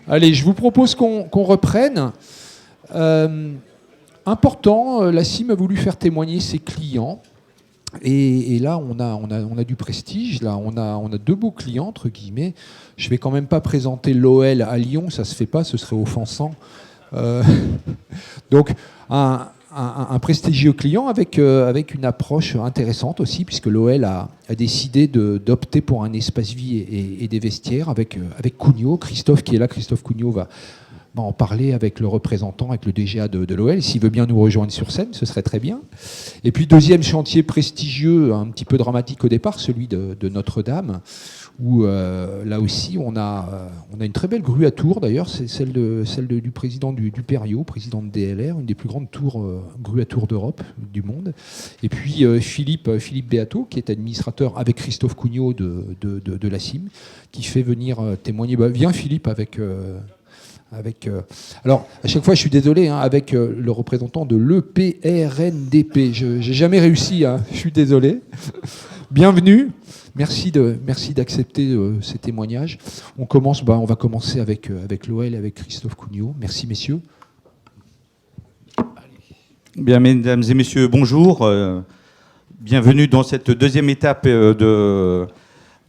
Allez, je vous propose qu'on reprenne. Important, la CIM a voulu faire témoigner ses clients. Et là, on a du prestige. Là, on a deux beaux clients, entre guillemets. Je ne vais quand même pas présenter l'OL à Lyon, ça ne se fait pas, ce serait offensant. Donc, un prestigieux client avec une approche intéressante aussi, puisque l'OL a décidé d'opter pour un espace vie et des vestiaires avec Cugnot. Christophe qui est là, Christophe Cugnot va en parler avec le représentant, avec le DGA de l'OL. S'il veut bien nous rejoindre sur scène, ce serait très bien. Et puis, deuxième chantier prestigieux, un petit peu dramatique au départ, celui de Notre-Dame, où là aussi, on a une très belle grue à Tours, d'ailleurs. C'est celle du président du Perriot, président de DLR, une des plus grandes grues à Tours d'Europe, du monde. Et puis, Philippe Beato, qui est administrateur avec Christophe Cugnot de la CIM, qui fait venir témoigner. Viens, Philippe, alors, à chaque fois, je suis désolé, avec le représentant de l'EPRNDP. Je n'ai jamais réussi, je suis désolé. Bienvenue. Merci d'accepter ces témoignages. On va commencer avec l'OL et avec Christophe Cugnot. Merci, messieurs. Bien, mesdames et messieurs, bonjour. Bienvenue dans cette deuxième étape de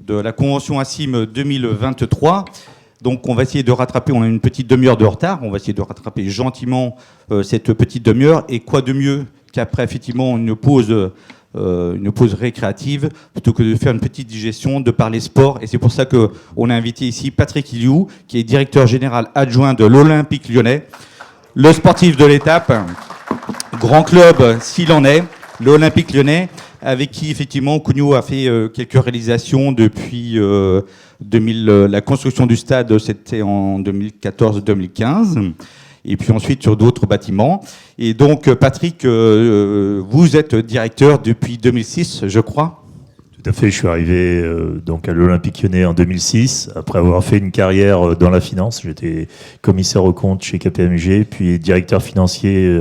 la convention ACIM 2023. Donc on va essayer de rattraper, on a une petite demi-heure de retard, on va essayer de rattraper gentiment cette petite demi-heure. Et quoi de mieux qu'après effectivement une pause récréative, plutôt que de faire une petite digestion, de parler sport. Et c'est pour ça qu'on a invité ici Patrick Iliou, qui est directeur général adjoint de l'Olympique Lyonnais, le sportif de l'étape, grand club s'il en est, l'Olympique Lyonnais, avec qui effectivement Cugnot a fait quelques réalisations depuis 2000. La construction du stade, c'était en 2014-2015. Et puis ensuite sur d'autres bâtiments. Et donc Patrick, vous êtes directeur depuis 2006, je crois. Tout à fait, je suis arrivé donc à l'Olympique Lyonnais en 2006, après avoir fait une carrière dans la finance. J'étais commissaire aux comptes chez KPMG, puis directeur financier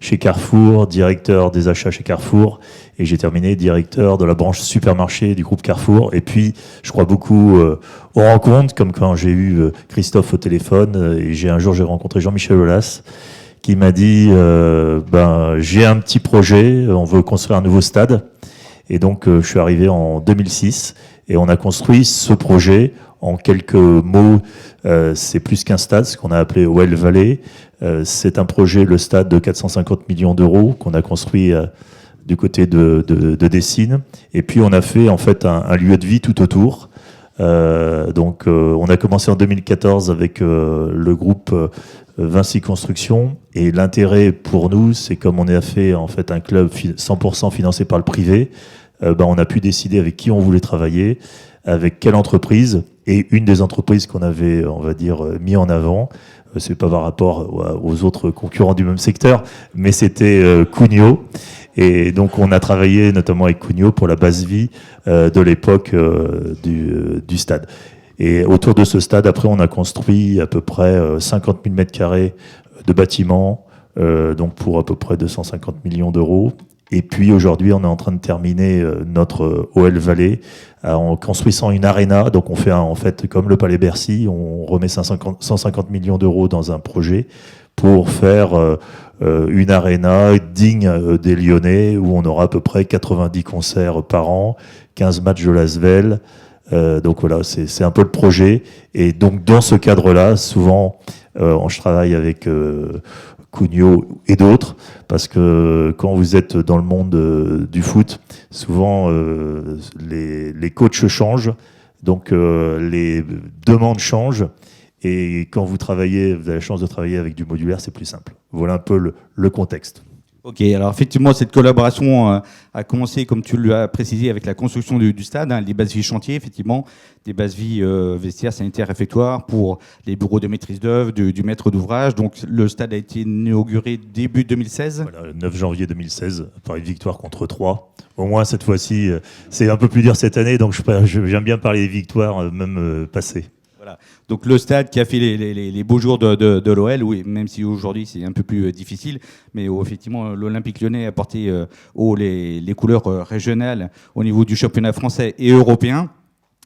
chez Carrefour, directeur des achats chez Carrefour, et j'ai terminé directeur de la branche supermarché du groupe Carrefour. Et puis, je crois beaucoup aux rencontres, comme quand j'ai eu Christophe au téléphone, et j'ai rencontré Jean-Michel Aulas, qui m'a dit j'ai un petit projet, on veut construire un nouveau stade. Et donc, je suis arrivé en 2006 et on a construit ce projet. En quelques mots, c'est plus qu'un stade, ce qu'on a appelé OL Valley. C'est un projet, le stade de 450 millions d'euros qu'on a construit du côté de Dessines. Et puis, on a fait en fait un lieu de vie tout autour. Donc, on a commencé en 2014 avec le groupe Vinci Construction. Et l'intérêt pour nous, c'est comme on a fait en fait un club 100% financé par le privé, on a pu décider avec qui on voulait travailler, avec quelle entreprise. Et une des entreprises qu'on avait, on va dire, mis en avant, c'est pas par rapport aux autres concurrents du même secteur, mais c'était Cugnot. Et donc on a travaillé notamment avec Cugnot pour la base vie de l'époque du stade. Et autour de ce stade, après, on a construit à peu près 50 000 mètres carrés de bâtiments, donc pour à peu près 250 millions d'euros. Et puis aujourd'hui, on est en train de terminer notre OL Valley en construisant une arena. Donc on fait en fait comme le Palais Bercy, on remet 150 millions d'euros dans un projet pour faire une arena digne des Lyonnais où on aura à peu près 90 concerts par an, 15 matchs de l'Asvel. Donc voilà, c'est un peu le projet. Et donc dans ce cadre-là, souvent, je travaille avec Cugnot et d'autres, parce que quand vous êtes dans le monde du foot, souvent les coachs changent, donc les demandes changent. Et quand vous avez la chance de travailler avec du modulaire, c'est plus simple. Voilà un peu le contexte. Ok, alors effectivement, cette collaboration a commencé, comme tu l'as précisé, avec la construction du stade, les bases vie chantiers, effectivement, des bases vie vestiaires, sanitaires, réfectoires pour les bureaux de maîtrise d'œuvre, du maître d'ouvrage. Donc le stade a été inauguré début 2016. Voilà, le 9 janvier 2016, par une victoire contre 3. Au moins, cette fois-ci, c'est un peu plus dur cette année, donc j'aime bien parler des victoires, même passées. Voilà. Donc le stade qui a fait les beaux jours de l'OL, oui, même si aujourd'hui c'est un peu plus difficile, mais où effectivement l'Olympique Lyonnais a porté haut les couleurs régionales au niveau du championnat français et européen.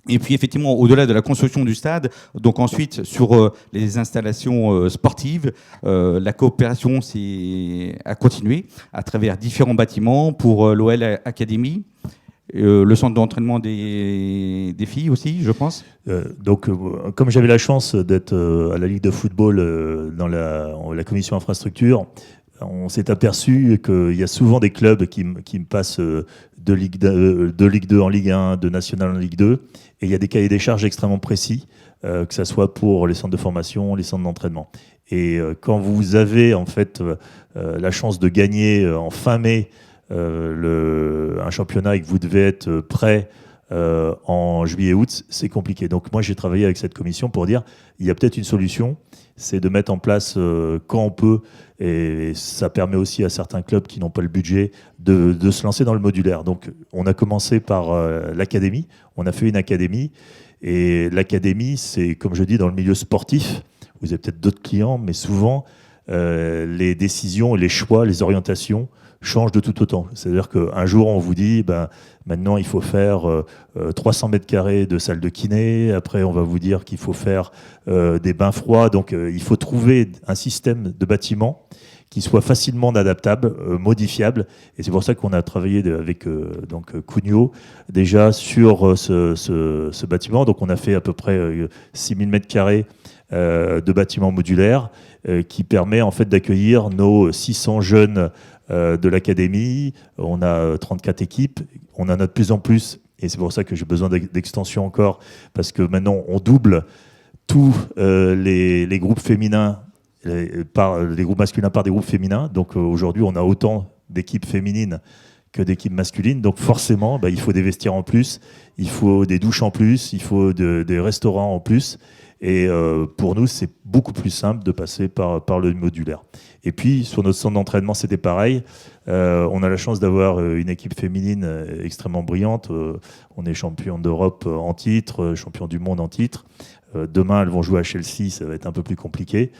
Et puis effectivement, au-delà de la construction du stade, donc ensuite sur les installations sportives, la coopération a continué à travers différents bâtiments pour l'OL Academy, le centre d'entraînement des filles aussi, je pense. Comme j'avais la chance d'être à la Ligue de football dans la commission infrastructure, on s'est aperçu qu'il y a souvent des clubs qui me passent de Ligue 2 en Ligue 1, de National en Ligue 2, et il y a des cahiers des charges extrêmement précis, que ce soit pour les centres de formation, les centres d'entraînement. Et quand vous avez en fait la chance de gagner en fin mai un championnat et que vous devez être prêt en juillet-août, c'est compliqué. Donc moi j'ai travaillé avec cette commission pour dire il y a peut-être une solution, c'est de mettre en place quand on peut, et ça permet aussi à certains clubs qui n'ont pas le budget de se lancer dans le modulaire. Donc on a commencé par l'académie, on a fait une académie, et l'académie c'est, comme je dis, dans le milieu sportif, vous avez peut-être d'autres clients, mais souvent les décisions, les choix, les orientations changent de tout autant. C'est-à-dire qu'un jour, on vous dit, maintenant, il faut faire 300 mètres carrés de salle de kiné. Après, on va vous dire qu'il faut faire des bains froids. Donc, il faut trouver un système de bâtiment qui soit facilement adaptable, modifiable. Et c'est pour ça qu'on a travaillé avec Cugnot déjà sur ce bâtiment. Donc, on a fait à peu près 6000 mètres carrés de bâtiments modulaires qui permet en fait d'accueillir nos 600 jeunes de l'académie. On a 34 équipes, on en a de plus en plus, et c'est pour ça que j'ai besoin d'extension encore, parce que maintenant on double tous les groupes féminins, les groupes masculins par des groupes féminins. Donc aujourd'hui on a autant d'équipes féminines que d'équipes masculines, donc forcément il faut des vestiaires en plus, il faut des douches en plus, il faut des restaurants en plus. Et pour nous, c'est beaucoup plus simple de passer par le modulaire. Et puis, sur notre centre d'entraînement, c'était pareil. On a la chance d'avoir une équipe féminine extrêmement brillante. On est champion d'Europe en titre, champion du monde en titre. Demain, elles vont jouer à Chelsea, ça va être un peu plus compliqué.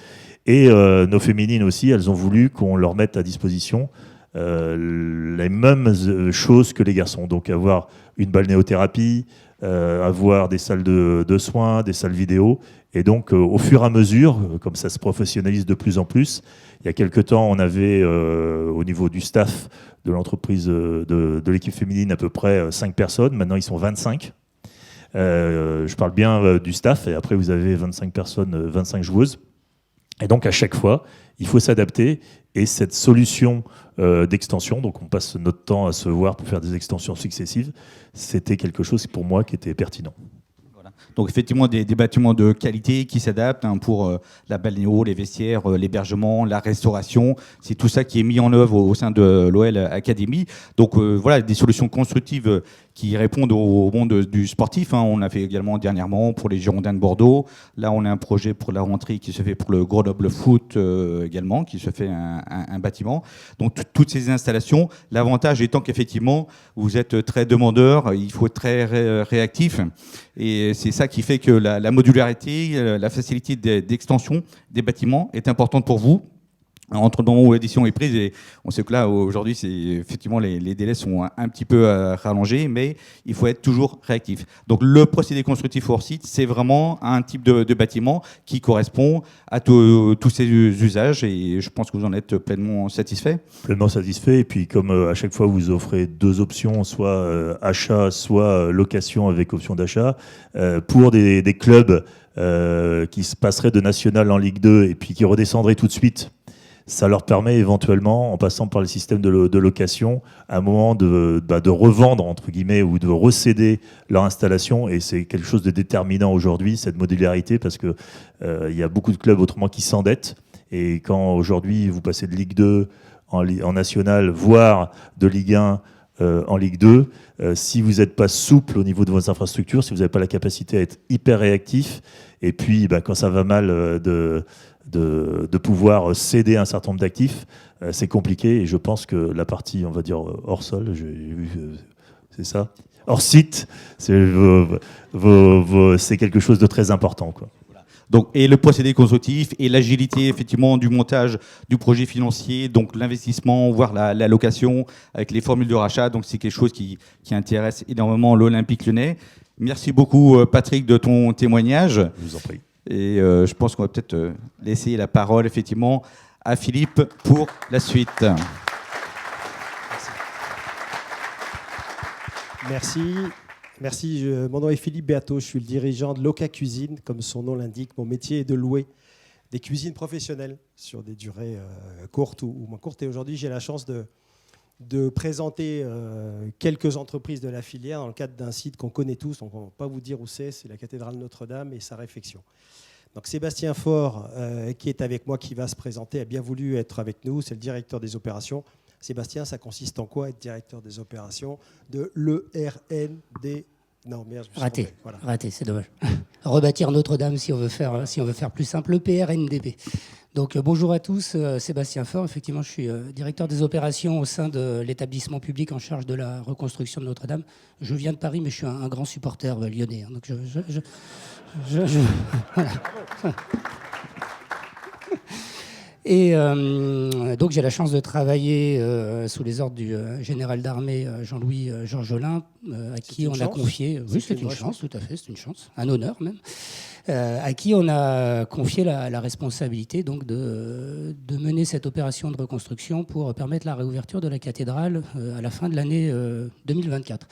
Et nos féminines aussi, elles ont voulu qu'on leur mette à disposition les mêmes choses que les garçons. Donc, avoir une balnéothérapie, avoir des salles de soins, des salles vidéo. Et donc, au fur et à mesure, comme ça se professionnalise de plus en plus, il y a quelque temps, on avait au niveau du staff de l'entreprise de l'équipe féminine à peu près 5 personnes. Maintenant, ils sont 25. Je parle bien du staff. Et après, vous avez 25 personnes, 25 joueuses. Et donc, à chaque fois, il faut s'adapter. Et cette solution d'extension, donc on passe notre temps à se voir pour faire des extensions successives, c'était quelque chose pour moi qui était pertinent. Voilà. Donc effectivement des bâtiments de qualité qui s'adaptent pour la balnéo, les vestiaires, l'hébergement, la restauration. C'est tout ça qui est mis en œuvre au sein de l'OL Academy. Donc voilà, des solutions constructives qui répondent au monde du sportif. On a fait également dernièrement pour les Girondins de Bordeaux. Là, on a un projet pour la rentrée qui se fait pour le Grenoble Foot également, qui se fait un bâtiment. Donc, toutes ces installations, l'avantage étant qu'effectivement, vous êtes très demandeur, il faut être très réactif. Et c'est ça qui fait que la modularité, la facilité d'extension des bâtiments est importante pour vous. Entre le moment où l'édition est prise, et on sait que là, aujourd'hui, effectivement, les délais sont un petit peu rallongés, mais il faut être toujours réactif. Donc, le procédé constructif hors site, c'est vraiment un type de bâtiment qui correspond à tous ces usages, et je pense que vous en êtes pleinement satisfait. Pleinement satisfait, et puis comme à chaque fois, vous offrez 2 options, soit achat, soit location avec option d'achat, pour des clubs qui se passeraient de national en Ligue 2 et puis qui redescendraient tout de suite. Ça leur permet éventuellement, en passant par le système de location, à un moment de revendre, entre guillemets, ou de recéder leur installation. Et c'est quelque chose de déterminant aujourd'hui, cette modularité, parce qu'il y a beaucoup de clubs autrement qui s'endettent. Et quand aujourd'hui, vous passez de Ligue 2 en National, voire de Ligue 1 en Ligue 2, si vous n'êtes pas souple au niveau de vos infrastructures, si vous n'avez pas la capacité à être hyper réactif, et puis quand ça va mal de pouvoir céder un certain nombre d'actifs, c'est compliqué. Et je pense que la partie, on va dire, hors sol, j'ai vu, c'est ça, hors site, c'est quelque chose de très important, quoi. Donc, et le procédé constructif et l'agilité effectivement du montage du projet financier, donc l'investissement, voire la location avec les formules de rachat. Donc c'est quelque chose qui intéresse énormément l'Olympique Lyonnais. Merci beaucoup, Patrick, de ton témoignage. Je vous en prie. Et je pense qu'on va peut-être laisser la parole, effectivement, à Philippe pour la suite. Merci. Mon nom est Philippe Beato, je suis le dirigeant de Loca Cuisine. Comme son nom l'indique, mon métier est de louer des cuisines professionnelles sur des durées courtes ou moins courtes. Et aujourd'hui, j'ai la chance de présenter quelques entreprises de la filière dans le cadre d'un site qu'on connaît tous. On ne va pas vous dire où c'est la cathédrale Notre-Dame et sa réfection. Donc Sébastien Faure, qui est avec moi, qui va se présenter, a bien voulu être avec nous. C'est le directeur des opérations. Sébastien, ça consiste en quoi être directeur des opérations de l'ERND? Non, merde, je me suis trompé. Voilà. Raté, c'est dommage. Rebâtir Notre-Dame, si on veut faire plus simple, le PRNDB. Donc bonjour à tous, Sébastien Faure. Effectivement, je suis directeur des opérations au sein de l'établissement public en charge de la reconstruction de Notre-Dame. Je viens de Paris, mais je suis un grand supporter lyonnais. Donc voilà. Et donc j'ai la chance de travailler sous les ordres du général d'armée Jean-Louis Georgelin, à qui on a confié... Oui, c'est une chance, tout à fait, c'est une chance, un honneur même, à qui on a confié la responsabilité donc, de mener cette opération de reconstruction pour permettre la réouverture de la cathédrale à la fin de l'année 2024.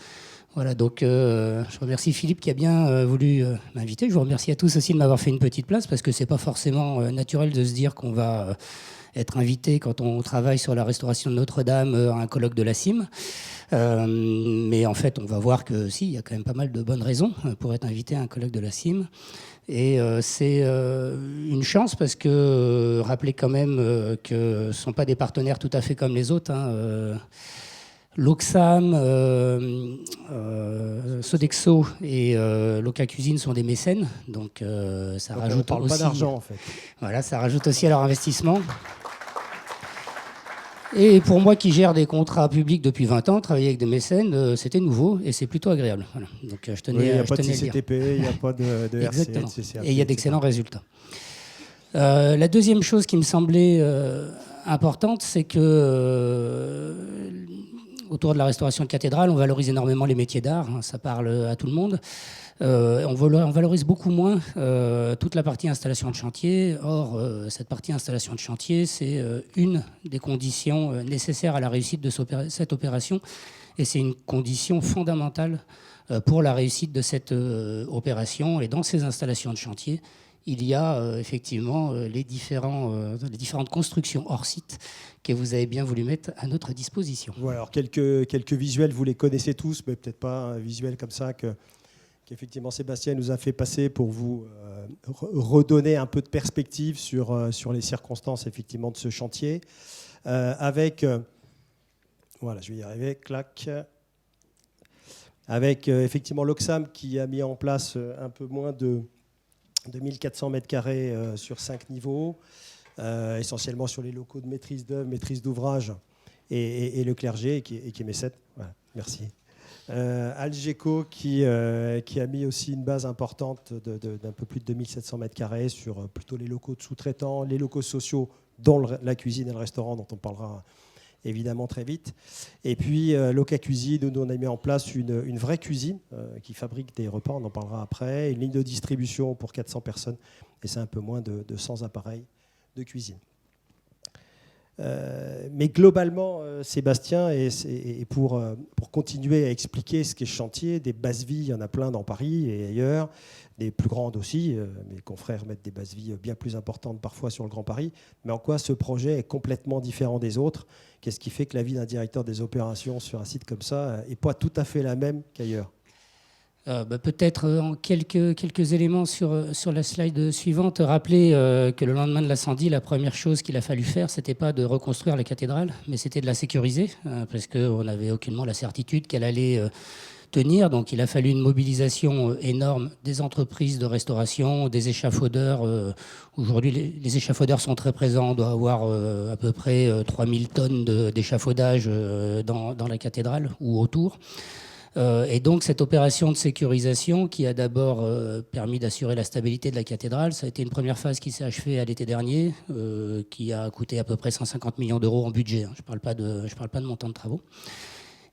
Voilà, donc je remercie Philippe qui a bien voulu m'inviter. Je vous remercie à tous aussi de m'avoir fait une petite place parce que c'est pas forcément naturel de se dire qu'on va être invité quand on travaille sur la restauration de Notre-Dame à un colloque de la CIM. Mais en fait, on va voir que si, il y a quand même pas mal de bonnes raisons pour être invité à un colloque de la CIM. Et c'est une chance parce que rappelez quand même que ce ne sont pas des partenaires tout à fait comme les autres. L'Oxam, Sodexo et Loca Cuisine sont des mécènes, donc ça rajoute on parle aussi. Pas d'argent en fait. Voilà, ça rajoute aussi à leur investissement. Et pour moi qui gère des contrats publics depuis 20 ans, travailler avec des mécènes, c'était nouveau et c'est plutôt agréable. Voilà. Donc je tenais, il n'y a pas de à le dire. CCTP, il n'y a pas de Exactement. RCL, et il y a d'excellents résultats. La deuxième chose qui me semblait importante, c'est que autour de la restauration de cathédrale, on valorise énormément les métiers d'art, ça parle à tout le monde. On valorise beaucoup moins toute la partie installation de chantier. Or, cette partie installation de chantier, c'est une des conditions nécessaires à la réussite de cette opération. Et c'est une condition fondamentale pour la réussite de cette opération. Et dans ces installations de chantier, il y a effectivement les différentes constructions hors site que vous avez bien voulu mettre à notre disposition. Voilà, alors quelques visuels, vous les connaissez tous, mais peut-être pas un visuel comme ça qu'effectivement Sébastien nous a fait passer pour vous redonner un peu de perspective sur les circonstances effectivement de ce chantier. Avec, voilà, je vais y arriver, clac. Avec effectivement l'Oxam qui a mis en place un peu moins de 2400 mètres carrés sur 5 niveaux, essentiellement sur les locaux de maîtrise d'œuvre, maîtrise d'ouvrage et le clergé, et qui est mécène. Voilà, merci. Algeco qui a mis aussi une base importante d'un peu plus de 2700 mètres carrés sur plutôt les locaux de sous-traitants, les locaux sociaux, dont la cuisine et le restaurant, dont on parlera évidemment très vite. Et puis Loca Cuisine, où nous on a mis en place une vraie cuisine qui fabrique des repas, on en parlera après, une ligne de distribution pour 400 personnes, et c'est un peu moins de 100 appareils de cuisine. Mais globalement, Sébastien, et pour continuer à expliquer ce qu'est chantier, des bases-vies, il y en a plein dans Paris et ailleurs, des plus grandes aussi, mes confrères mettent des bases-vies bien plus importantes parfois sur le Grand Paris, mais en quoi ce projet est complètement différent des autres? Qu'est-ce qui fait que la vie d'un directeur des opérations sur un site comme ça n'est pas tout à fait la même qu'ailleurs? Peut-être en quelques éléments sur la slide suivante. Rappeler que le lendemain de l'incendie, la première chose qu'il a fallu faire, c'était pas de reconstruire la cathédrale, mais c'était de la sécuriser, parce qu'on n'avait aucunement la certitude qu'elle allait tenir. Donc il a fallu une mobilisation énorme des entreprises de restauration, des échafaudeurs. Aujourd'hui, les échafaudeurs sont très présents. On doit avoir à peu près 3000 tonnes d'échafaudage dans la cathédrale ou autour. Et donc cette opération de sécurisation qui a d'abord permis d'assurer la stabilité de la cathédrale, ça a été une première phase qui s'est achevée à l'été dernier, qui a coûté à peu près 150 millions d'euros en budget. Je ne parle pas de montant de travaux.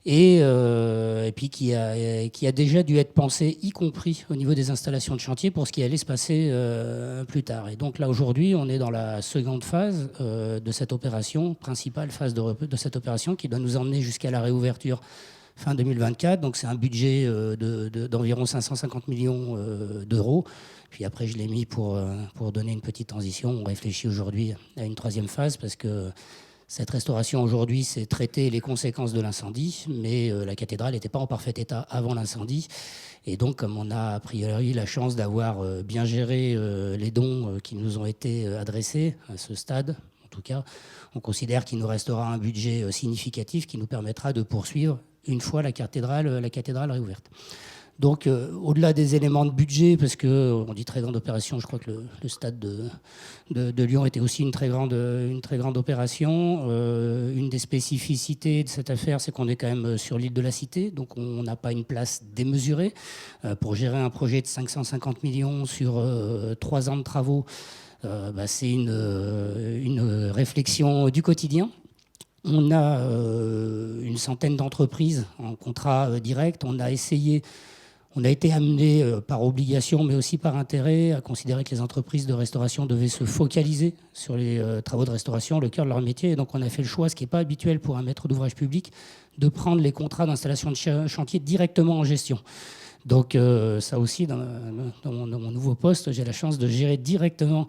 et puis qui a déjà dû être pensé, y compris au niveau des installations de chantier, pour ce qui allait se passer plus tard. Et donc là, aujourd'hui, on est dans la seconde phase de cette opération, principale phase de cette opération, qui doit nous emmener jusqu'à la réouverture fin 2024. Donc c'est un budget d'environ 550 millions d'euros. Puis après, je l'ai mis pour donner une petite transition. On réfléchit aujourd'hui à une troisième phase, parce que cette restauration aujourd'hui, c'est traiter les conséquences de l'incendie, mais la cathédrale n'était pas en parfait état avant l'incendie. Et donc, comme on a a priori la chance d'avoir bien géré les dons qui nous ont été adressés à ce stade, en tout cas, on considère qu'il nous restera un budget significatif qui nous permettra de poursuivre une fois la cathédrale réouverte. Donc, au-delà des éléments de budget, parce qu'on dit très grande opération, je crois que le stade de Lyon était aussi une très grande opération. Une des spécificités de cette affaire, c'est qu'on est quand même sur l'île de la Cité, donc on n'a pas une place démesurée. Pour gérer un projet de 550 millions sur 3 ans de travaux, c'est une réflexion du quotidien. On a une centaine d'entreprises en contrat direct. On a été amené par obligation, mais aussi par intérêt, à considérer que les entreprises de restauration devaient se focaliser sur les travaux de restauration, le cœur de leur métier. Et donc on a fait le choix, ce qui n'est pas habituel pour un maître d'ouvrage public, de prendre les contrats d'installation de chantier directement en gestion. Donc ça aussi, dans mon nouveau poste, j'ai la chance de gérer directement,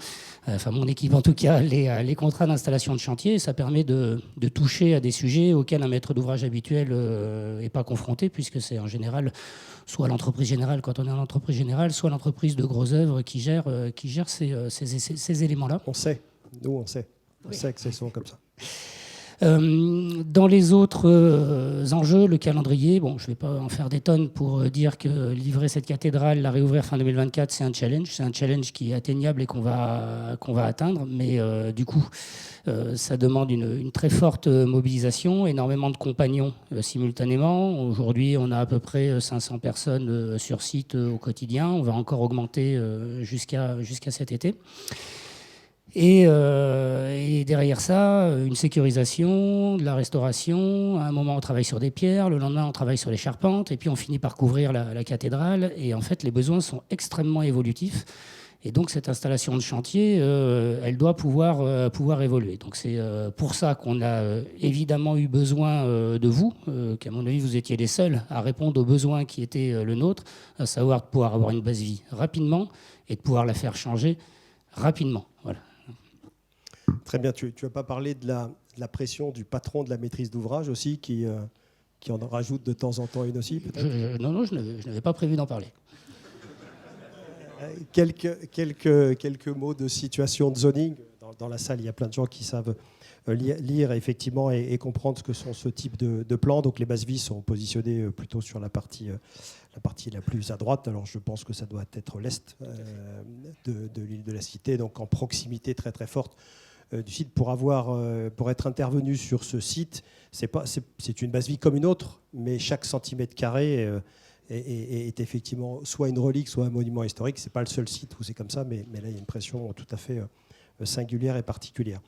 enfin mon équipe en tout cas, les contrats d'installation de chantier. Et ça permet de toucher à des sujets auxquels un maître d'ouvrage habituel n'est pas confronté, puisque c'est en général soit l'entreprise générale, quand on est en entreprise générale, soit l'entreprise de gros œuvres qui gère ces éléments-là. On sait, nous on sait. On sait que c'est souvent comme ça. Dans les autres enjeux, le calendrier, bon, je ne vais pas en faire des tonnes pour dire que livrer cette cathédrale, la réouvrir fin 2024, c'est un challenge. C'est un challenge qui est atteignable et qu'on va atteindre, mais du coup, ça demande une très forte mobilisation, énormément de compagnons simultanément. Aujourd'hui, on a à peu près 500 personnes sur site au quotidien. On va encore augmenter jusqu'à cet été. Et derrière ça, une sécurisation, de la restauration. À un moment, on travaille sur des pierres. Le lendemain, on travaille sur les charpentes. Et puis, on finit par couvrir la cathédrale. Et en fait, les besoins sont extrêmement évolutifs. Et donc, cette installation de chantier, elle doit pouvoir évoluer. Donc, c'est pour ça qu'on a évidemment eu besoin de vous, qu'à mon avis, vous étiez les seuls à répondre aux besoins qui étaient le nôtre, à savoir de pouvoir avoir une base vie rapidement et de pouvoir la faire changer rapidement. Voilà. Très bien. Tu n'as pas parlé de la pression du patron de la maîtrise d'ouvrage aussi, qui en rajoute de temps en temps une aussi, peut-être ? Non, je n'avais pas prévu d'en parler. Quelques mots de situation de zoning. Dans la salle, il y a plein de gens qui savent lire effectivement et comprendre ce que sont ce type de plans. Donc les bases vies sont positionnées plutôt sur la partie la plus à droite. Alors je pense que ça doit être l'est de l'île de la Cité, donc en proximité très très forte du site. Pour être intervenu sur ce site, c'est une base vie comme une autre, mais chaque centimètre carré est effectivement soit une relique, soit un monument historique. C'est pas le seul site où c'est comme ça, mais là il y a une pression tout à fait singulière et particulière.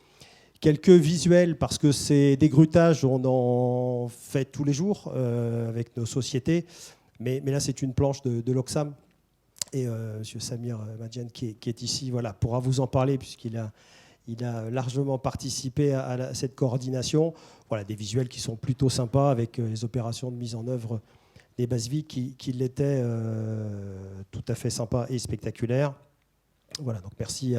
Quelques visuels, parce que c'est des grutages, on en fait tous les jours avec nos sociétés, mais là c'est une planche de l'Oxam, et M. Samir Madjan qui est ici, voilà, pourra vous en parler puisqu'il a largement participé à cette coordination. Voilà, des visuels qui sont plutôt sympas avec les opérations de mise en œuvre des bases vies qui l'étaient tout à fait sympas et spectaculaires. Voilà, donc merci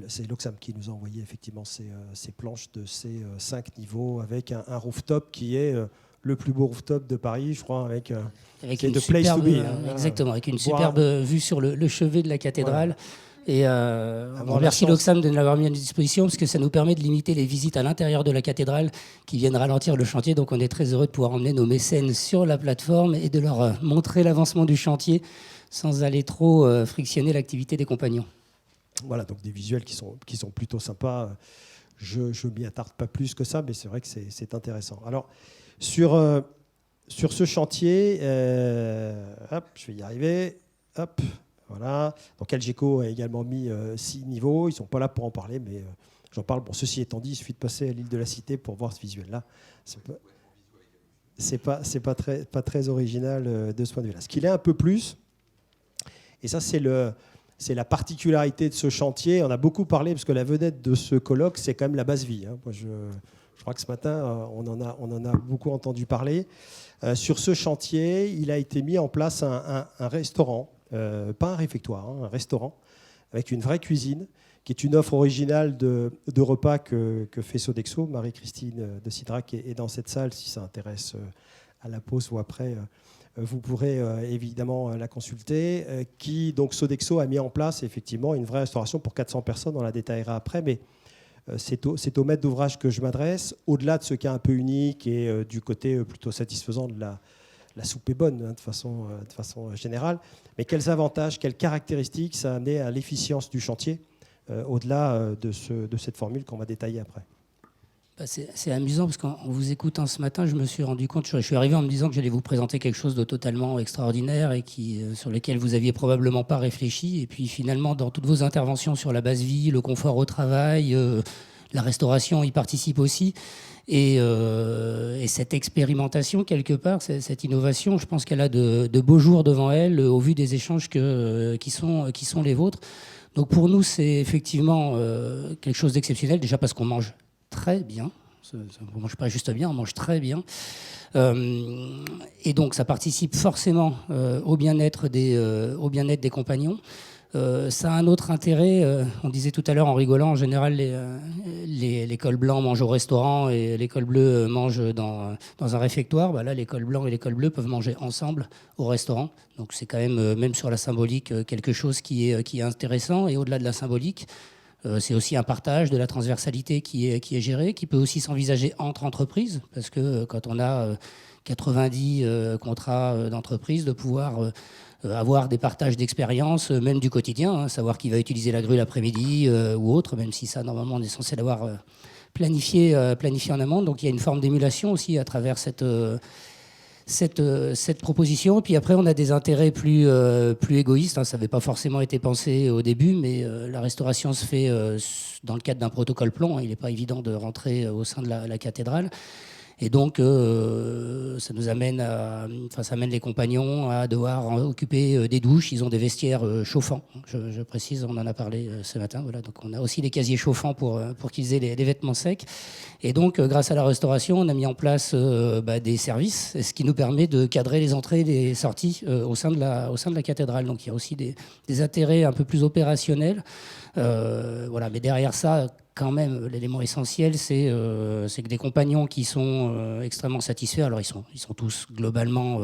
c'est l'Oxam qui nous a envoyé effectivement ces planches de ces 5 niveaux avec un rooftop qui est le plus beau rooftop de Paris, je crois, avec une de superbe, place to be, exactement, avec une superbe vue sur le chevet de la cathédrale. Ouais. Et on remercie l'Oxam de nous l'avoir mis à disposition parce que ça nous permet de limiter les visites à l'intérieur de la cathédrale qui viennent ralentir le chantier. Donc on est très heureux de pouvoir emmener nos mécènes sur la plateforme et de leur montrer l'avancement du chantier sans aller trop frictionner l'activité des compagnons. Voilà, donc des visuels qui sont plutôt sympas. Je ne m'y attarde pas plus que ça, mais c'est vrai que c'est intéressant. Alors, sur ce chantier, je vais y arriver. Hop, voilà. Donc, Algeco a également mis 6 niveaux. Ils ne sont pas là pour en parler, mais j'en parle. Bon, ceci étant dit, il suffit de passer à l'île de la Cité pour voir ce visuel-là. c'est pas très original de ce point de vue-là. Ce qu'il est un peu plus, et ça c'est la particularité de ce chantier. On a beaucoup parlé parce que la vedette de ce colloque, c'est quand même la base vie. Moi, je crois que ce matin, on en a beaucoup entendu parler. Sur ce chantier, il a été mis en place un restaurant, pas un réfectoire, un restaurant avec une vraie cuisine, qui est une offre originale de repas que fait Sodexo. Marie-Christine de Cidrac est dans cette salle. Si ça intéresse à la pause ou après, vous pourrez évidemment la consulter. Donc Sodexo a mis en place effectivement une vraie restauration pour 400 personnes. On la détaillera après, mais c'est au maître d'ouvrage que je m'adresse. Au-delà de ce cas un peu unique et du côté plutôt satisfaisant de la soupe est bonne de façon générale, mais quels avantages, quelles caractéristiques ça a amené à l'efficience du chantier au-delà de cette formule qu'on va détailler après. C'est amusant parce qu'en vous écoutant ce matin, je me suis rendu compte, je suis arrivé en me disant que j'allais vous présenter quelque chose de totalement extraordinaire et sur lequel vous aviez probablement pas réfléchi. Et puis finalement, dans toutes vos interventions sur la base vie, le confort au travail, la restauration y participe aussi. Et cette expérimentation, quelque part, cette innovation, je pense qu'elle a de beaux jours devant elle au vu des échanges qui sont les vôtres. Donc pour nous, c'est effectivement quelque chose d'exceptionnel, déjà parce qu'on mange très bien. On ne mange pas juste bien, on mange très bien. Et donc ça participe forcément au bien-être des compagnons. Ça a un autre intérêt. On disait tout à l'heure en rigolant, en général, les cols blancs mangent au restaurant et les cols bleus mangent dans un réfectoire. Là, les cols blancs et les cols bleus peuvent manger ensemble au restaurant. Donc c'est quand même sur la symbolique, quelque chose qui est intéressant. Et au-delà de la symbolique, c'est aussi un partage de la transversalité qui est géré, qui peut aussi s'envisager entre entreprises, parce que quand on a 90 contrats d'entreprise, de pouvoir avoir des partages d'expérience, même du quotidien, savoir qui va utiliser la grue l'après-midi ou autre, même si ça, normalement, on est censé l'avoir planifié en amont. Donc il y a une forme d'émulation aussi à travers cette proposition. Puis après, on a des intérêts plus égoïstes. Ça n'avait pas forcément été pensé au début, mais la restauration se fait dans le cadre d'un protocole plomb. Il n'est pas évident de rentrer au sein de la cathédrale. Et donc, ça amène les compagnons à devoir occuper des douches. Ils ont des vestiaires chauffants. Je précise, on en a parlé ce matin. Voilà. Donc, on a aussi des casiers chauffants pour qu'ils aient les vêtements secs. Et donc, grâce à la restauration, on a mis en place des services, ce qui nous permet de cadrer les entrées et les sorties au sein de la cathédrale. Donc, il y a aussi des intérêts un peu plus opérationnels. Mais derrière ça, quand même, l'élément essentiel, c'est que des compagnons qui sont extrêmement satisfaits, alors ils sont tous globalement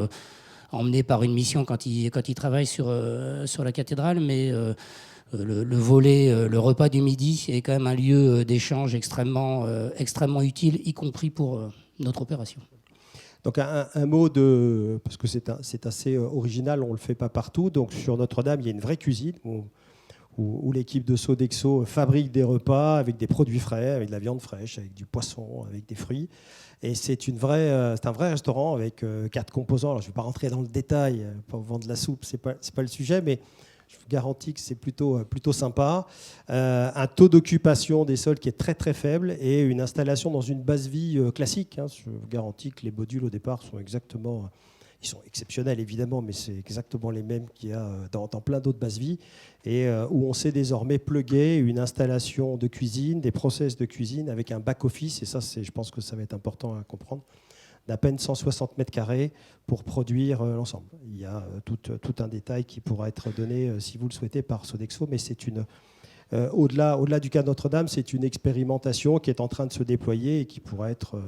emmenés par une mission quand ils travaillent sur la cathédrale, mais le volet, le repas du midi est quand même un lieu d'échange extrêmement utile, y compris pour notre opération. Donc un mot parce que c'est assez original, on ne le fait pas partout. Donc sur Notre-Dame, il y a une vraie cuisine où l'équipe de Sodexo fabrique des repas avec des produits frais, avec de la viande fraîche, avec du poisson, avec des fruits. Et c'est un vrai restaurant avec 4 composants. Alors, je ne vais pas rentrer dans le détail pour vendre de la soupe, ce n'est pas le sujet, mais je vous garantis que c'est plutôt sympa. Un taux d'occupation des sols qui est très très faible et une installation dans une base vie classique. Je vous garantis que les modules au départ sont exactement... Ils sont exceptionnels évidemment, mais c'est exactement les mêmes qu'il y a dans plein d'autres bases vie, et où on sait désormais plugger une installation de cuisine, des process de cuisine avec un back-office, et ça, je pense que ça va être important à comprendre, d'à peine 160 mètres carrés pour produire l'ensemble. Il y a tout un détail qui pourra être donné, si vous le souhaitez, par Sodexo, mais c'est au-delà du cas de Notre-Dame, c'est une expérimentation qui est en train de se déployer et qui pourra être...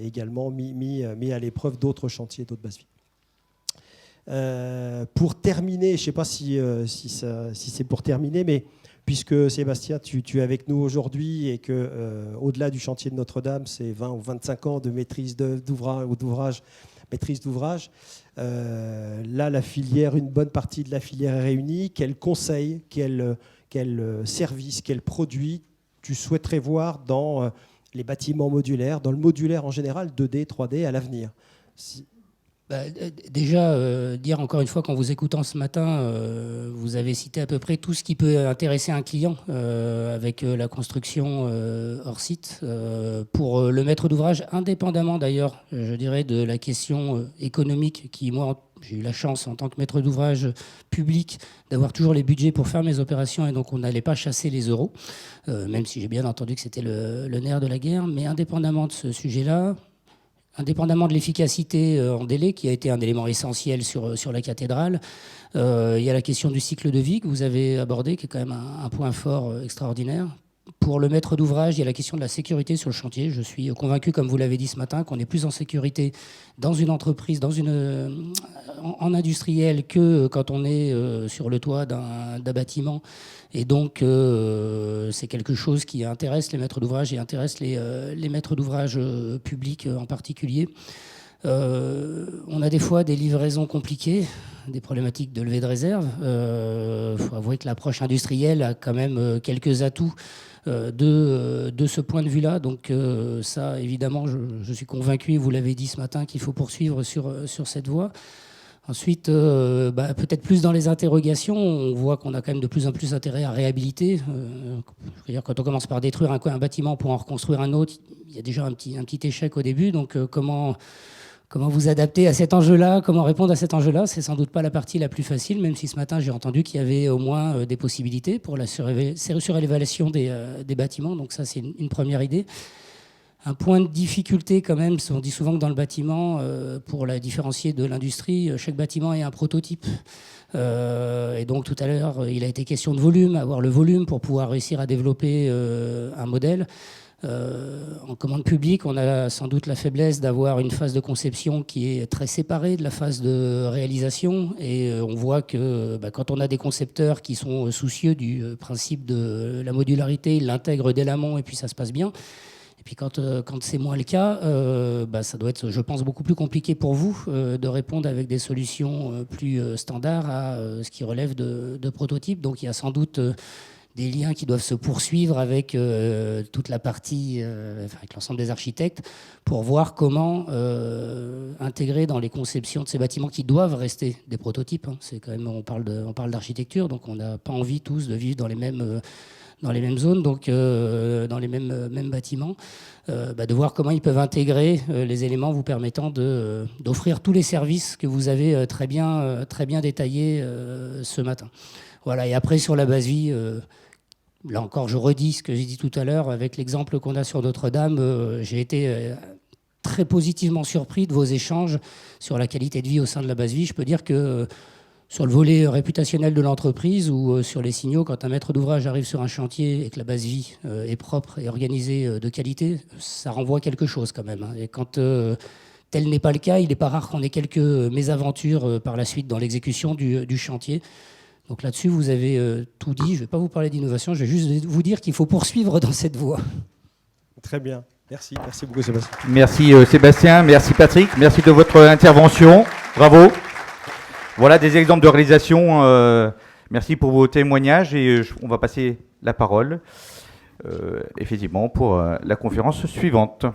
également mis à l'épreuve d'autres chantiers, d'autres bases vie. Pour terminer, je ne sais pas si c'est pour terminer, mais puisque Sébastien, tu es avec nous aujourd'hui et que au-delà du chantier de Notre-Dame, c'est 20 ou 25 ans de maîtrise d'ouvrage, là, la filière, une bonne partie de la filière est réunie. Quel conseil, quel service, quel produit tu souhaiterais voir dans... les bâtiments modulaires, dans le modulaire en général, 2D, 3D à l'avenir. Déjà, dire encore une fois qu'en vous écoutant ce matin, vous avez cité à peu près tout ce qui peut intéresser un client avec la construction hors site. Pour le maître d'ouvrage, indépendamment d'ailleurs, je dirais, de la question économique qui, moi, j'ai eu la chance en tant que maître d'ouvrage public d'avoir toujours les budgets pour faire mes opérations et donc on n'allait pas chasser les euros, même si j'ai bien entendu que c'était le nerf de la guerre. Mais indépendamment de ce sujet-là, indépendamment de l'efficacité en délai, qui a été un élément essentiel sur la cathédrale, il y a la question du cycle de vie que vous avez abordé, qui est quand même un point fort extraordinaire. Pour le maître d'ouvrage, il y a la question de la sécurité sur le chantier. Je suis convaincu, comme vous l'avez dit ce matin, qu'on est plus en sécurité dans une entreprise, en industriel, que quand on est sur le toit d'un bâtiment. Et donc, c'est quelque chose qui intéresse les maîtres d'ouvrage et intéresse les maîtres d'ouvrage publics en particulier. On a des fois des livraisons compliquées, des problématiques de levée de réserve. Faut avouer que l'approche industrielle a quand même quelques atouts de ce point de vue-là. Donc ça, évidemment, je suis convaincu, et vous l'avez dit ce matin, qu'il faut poursuivre sur cette voie. Ensuite, peut-être plus dans les interrogations, on voit qu'on a quand même de plus en plus intérêt à réhabiliter. Je veux dire, quand on commence par détruire un bâtiment pour en reconstruire un autre, il y a déjà un petit échec au début. Donc comment vous adapter à cet enjeu-là, comment répondre à cet enjeu-là, c'est sans doute pas la partie la plus facile, même si ce matin j'ai entendu qu'il y avait au moins des possibilités pour la surévaluation des bâtiments. Donc ça, c'est une première idée. Un point de difficulté quand même, on dit souvent que dans le bâtiment, pour la différencier de l'industrie, chaque bâtiment est un prototype. Et donc tout à l'heure, il a été question de volume, avoir le volume pour pouvoir réussir à développer un modèle. En commande publique, on a sans doute la faiblesse d'avoir une phase de conception qui est très séparée de la phase de réalisation. Et on voit que quand on a des concepteurs qui sont soucieux du principe de la modularité, ils l'intègrent dès l'amont et puis ça se passe bien. Et puis quand c'est moins le cas, ça doit être, je pense, beaucoup plus compliqué pour vous de répondre avec des solutions plus standards à ce qui relève de prototypes. Donc il y a sans doute des liens qui doivent se poursuivre avec toute la partie, avec l'ensemble des architectes, pour voir comment intégrer dans les conceptions de ces bâtiments qui doivent rester des prototypes. Hein. C'est quand même, on parle d'architecture, donc on n'a pas envie tous de vivre dans les mêmes zones, donc dans les mêmes bâtiments, de voir comment ils peuvent intégrer les éléments vous permettant d'offrir tous les services que vous avez très bien détaillés ce matin. Voilà, et après sur la base vie, là encore je redis ce que j'ai dit tout à l'heure, avec l'exemple qu'on a sur Notre-Dame, j'ai été très positivement surpris de vos échanges sur la qualité de vie au sein de la base vie. Je peux dire que sur le volet réputationnel de l'entreprise ou sur les signaux, quand un maître d'ouvrage arrive sur un chantier et que la base vie est propre et organisée de qualité, ça renvoie quelque chose quand même. Hein. Et quand tel n'est pas le cas, il n'est pas rare qu'on ait quelques mésaventures par la suite dans l'exécution du chantier. Donc là-dessus, vous avez tout dit. Je ne vais pas vous parler d'innovation, je vais juste vous dire qu'il faut poursuivre dans cette voie. Très bien. Merci beaucoup Sébastien. Merci Sébastien, merci Patrick, merci de votre intervention. Bravo. Voilà des exemples de réalisation. Merci pour vos témoignages et on va passer la parole effectivement pour la conférence suivante.